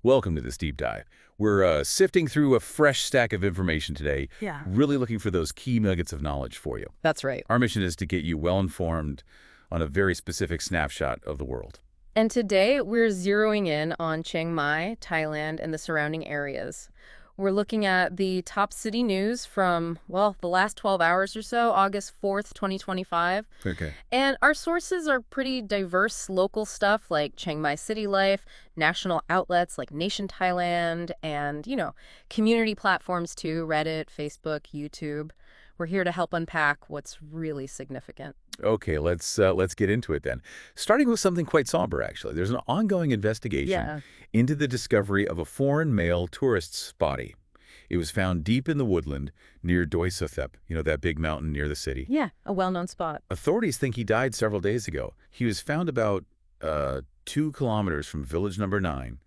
Welcome to this deep dive. We're sifting through a fresh stack of information today, Yeah. really looking for those key nuggets of knowledge for you. That's right. Our mission is to get you well-informed on a very specific snapshot of the world. And today we're zeroing in on Chiang Mai, Thailand, and the surrounding areas. We're looking at the top city news from, well, the last 12 hours or so, August 4th, 2025. Okay. And our sources are pretty diverse local stuff like Chiang Mai City Life, national outlets like Nation Thailand, and, community platforms too, Reddit, Facebook, YouTube. We're here to help unpack what's really significant. Okay, let's get into it then. Starting with something quite somber, actually. There's an ongoing investigation Yeah. into the discovery of a foreign male tourist's body. It was found deep in the woodland near Doi Suthep, that big mountain near the city. Yeah, a well-known spot. Authorities think he died several days ago. He was found about 2 kilometers from village number 9,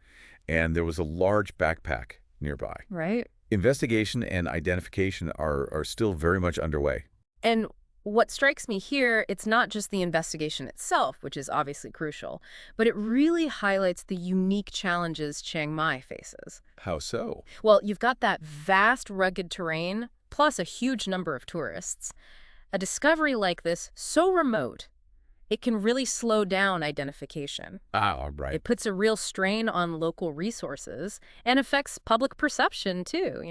and there was a large backpack nearby. Right. Investigation and identification are still very much underway. And what strikes me here, it's not just the investigation itself, which is obviously crucial, but it really highlights the unique challenges Chiang Mai faces. How so? Well, you've got that vast, rugged terrain, plus a huge number of tourists. A discovery like this, so remote, it can really slow down identification. Ah, right. It puts a real strain on local resources and affects public perception, too.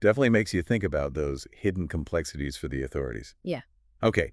Definitely makes you think about those hidden complexities for the authorities. Yeah. Okay,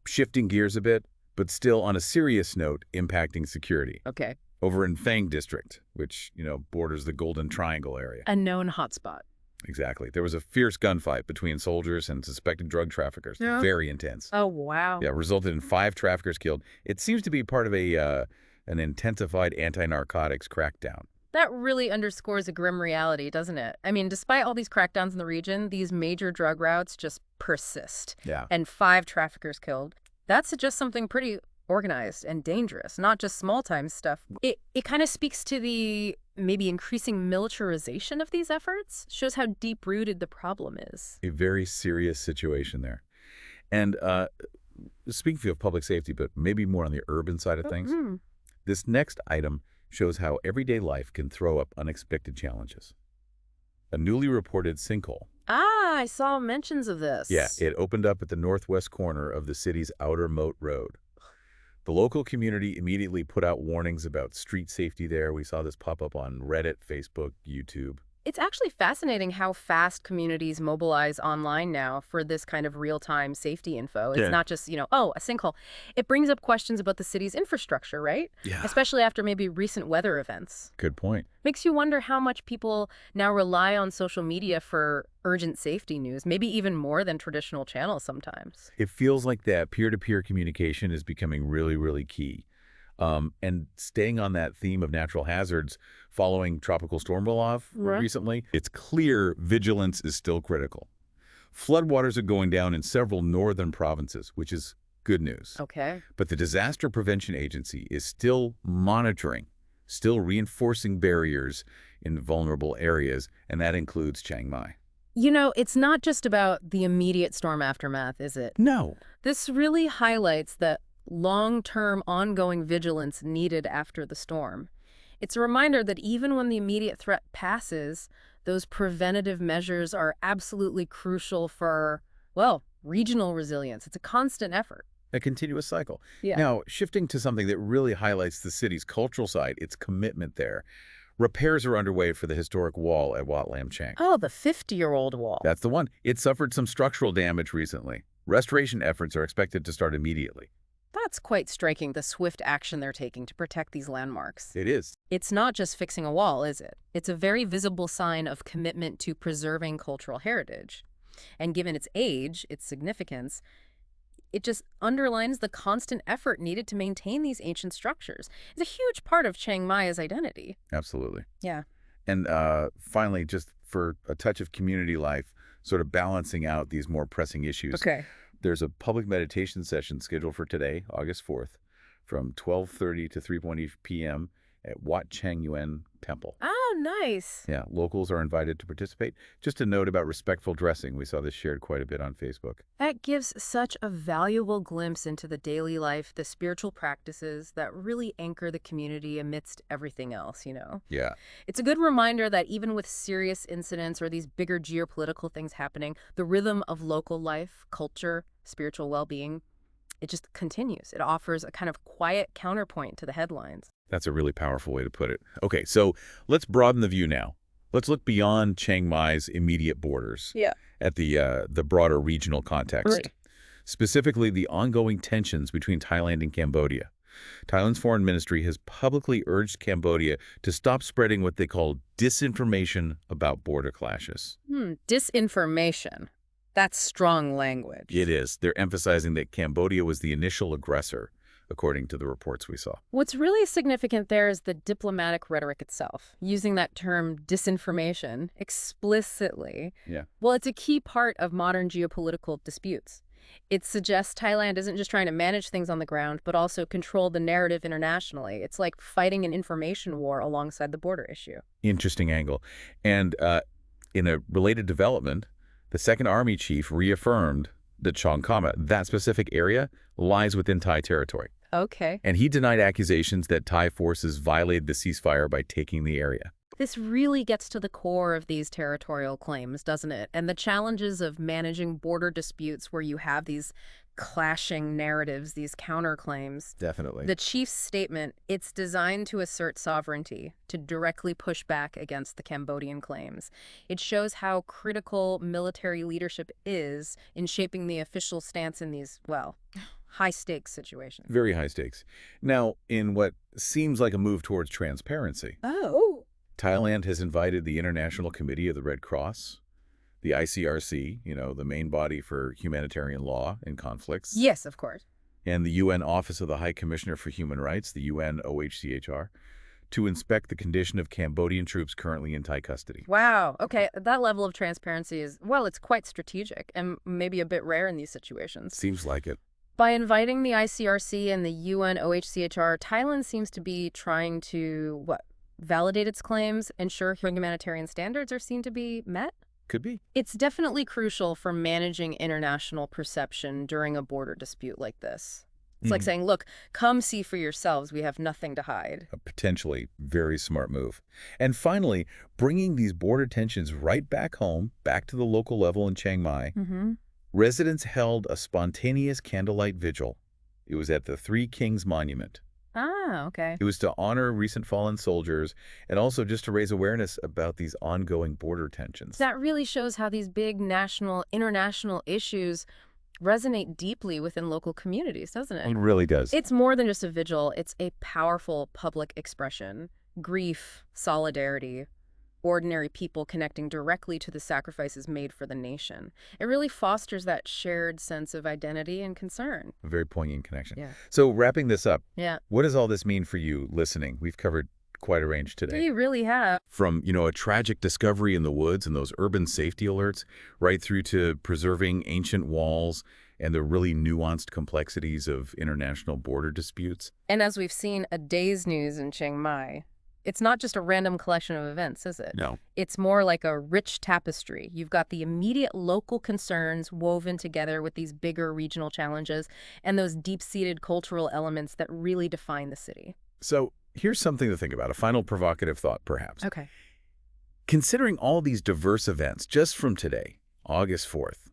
shifting gears a bit, but still on a serious note, impacting security. Okay. Over in Phang District, which, borders the Golden Triangle area. A known hotspot. Exactly. There was a fierce gunfight between soldiers and suspected drug traffickers. Yeah. Very intense. Oh, wow. Yeah, resulted in 5 traffickers killed. It seems to be part of an intensified anti-narcotics crackdown. That really underscores a grim reality, doesn't it? I mean, despite all these crackdowns in the region, these major drug routes just persist. Yeah. And 5 traffickers killed. That suggests something pretty organized and dangerous, not just small-time stuff. It kind of speaks to the maybe increasing militarization of these efforts, shows how deep-rooted the problem is. A very serious situation there. And speaking of public safety, but maybe more on the urban side of things, this next item shows how everyday life can throw up unexpected challenges. A newly reported sinkhole. Ah, I saw mentions of this. Yeah, it opened up at the northwest corner of the city's outer moat road. The local community immediately put out warnings about street safety there. We saw this pop up on Reddit, Facebook, YouTube. It's actually fascinating how fast communities mobilize online now for this kind of real-time safety info. It's Yeah. not just, a sinkhole. It brings up questions about the city's infrastructure, right? Yeah. Especially after maybe recent weather events. Good point. Makes you wonder how much people now rely on social media for urgent safety news, maybe even more than traditional channels sometimes. It feels like that peer-to-peer communication is becoming really, really key. And staying on that theme of natural hazards, following Tropical Storm Olaf Right. recently, it's clear vigilance is still critical. Floodwaters are going down in several northern provinces, which is good news. Okay. But the Disaster Prevention Agency is still monitoring, still reinforcing barriers in vulnerable areas, and that includes Chiang Mai. It's not just about the immediate storm aftermath, is it? No. This really highlights the long-term ongoing vigilance needed after the storm. It's a reminder that even when the immediate threat passes, those preventative measures are absolutely crucial for, well, regional resilience. It's a constant effort. A continuous cycle. Yeah. Now, shifting to something that really highlights the city's cultural side, its commitment there. Repairs are underway for the historic wall at Wat Lam Chang. Oh, the 50-year-old wall. That's the one. It suffered some structural damage recently. Restoration efforts are expected to start immediately. That's quite striking, the swift action they're taking to protect these landmarks. It is. It's not just fixing a wall, is it? It's a very visible sign of commitment to preserving cultural heritage. And given its age, its significance, it just underlines the constant effort needed to maintain these ancient structures. It's a huge part of Chiang Mai's identity. Absolutely. Yeah. And finally, just for a touch of community life, sort of balancing out these more pressing issues. Okay. There's a public meditation session scheduled for today, August 4th, from 12:30 to 3:20 p.m. at Wat Chang Yuen temple. Oh, nice. Yeah, locals are invited to participate. Just a note about respectful dressing. We saw this shared quite a bit on Facebook. That gives such a valuable glimpse into the daily life, the spiritual practices that really anchor the community amidst everything else, you know? Yeah, It's a good reminder that even with serious incidents or these bigger geopolitical things happening, the rhythm of local life, culture, spiritual well-being, it just continues. It offers a kind of quiet counterpoint to the headlines. that's a really powerful way to put it. Okay, so let's broaden the view now. Let's look beyond Chiang Mai's immediate borders Yeah. at the broader regional context. Right. Specifically, the ongoing tensions between Thailand and Cambodia. Thailand's foreign ministry has publicly urged Cambodia to stop spreading what they call disinformation about border clashes. Disinformation. That's strong language. It is. They're emphasizing that Cambodia was the initial aggressor, according to the reports we saw. What's really significant there is the diplomatic rhetoric itself, using that term disinformation explicitly. Yeah. Well, it's a key part of modern geopolitical disputes. It suggests Thailand isn't just trying to manage things on the ground, but also control the narrative internationally. It's like fighting an information war alongside the border issue. Interesting angle. And in a related development, the Second Army chief reaffirmed that Chiang Mai, that specific area, lies within Thai territory. Okay. And he denied accusations that Thai forces violated the ceasefire by taking the area. This really gets to the core of these territorial claims, doesn't it? And the challenges of managing border disputes where you have these clashing narratives, these counterclaims. Definitely. The chief's statement, it's designed to assert sovereignty, to directly push back against the Cambodian claims. It shows how critical military leadership is in shaping the official stance in these, well, high-stakes situations. Very high stakes. Now, in what seems like a move towards transparency, Oh. Thailand has invited the International Committee of the Red Cross, the ICRC, the main body for humanitarian law in conflicts, Yes, of course. and the UN Office of the High Commissioner for Human Rights, the UN OHCHR, to inspect the condition of Cambodian troops currently in Thai custody. Wow. Okay, that level of transparency is, well, it's quite strategic and maybe a bit rare in these situations. Seems like it. By inviting the ICRC and the UN OHCHR, Thailand seems to be trying to, validate its claims, ensure humanitarian standards are seen to be met? Could be. It's definitely crucial for managing international perception during a border dispute like this. It's like saying, look, come see for yourselves. We have nothing to hide. A potentially very smart move. And finally, bringing these border tensions right back home, back to the local level in Chiang Mai, residents held a spontaneous candlelight vigil. It was at the Three Kings Monument. Ah, okay. It was to honor recent fallen soldiers and also just to raise awareness about these ongoing border tensions. That really shows how these big national, international issues resonate deeply within local communities, doesn't it? It really does. It's more than just a vigil. It's a powerful public expression. Grief, solidarity, ordinary people connecting directly to the sacrifices made for the nation. It really fosters that shared sense of identity and concern. A very poignant connection. Yeah. So wrapping this up, Yeah. what does all this mean for you listening? We've covered quite a range today. You really have. From, a tragic discovery in the woods and those urban safety alerts, right through to preserving ancient walls and the really nuanced complexities of international border disputes. And as we've seen, a day's news in Chiang Mai, it's not just a random collection of events, is it? No. It's more like a rich tapestry. You've got the immediate local concerns woven together with these bigger regional challenges and those deep-seated cultural elements that really define the city. So here's something to think about, a final provocative thought, perhaps. Okay. Considering all these diverse events just from today, August 4th,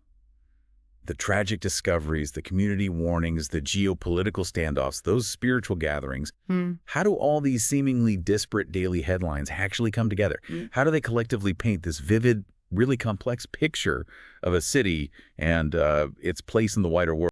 the tragic discoveries, the community warnings, the geopolitical standoffs, those spiritual gatherings, how do all these seemingly disparate daily headlines actually come together? How do they collectively paint this vivid, really complex picture of a city and its place in the wider world?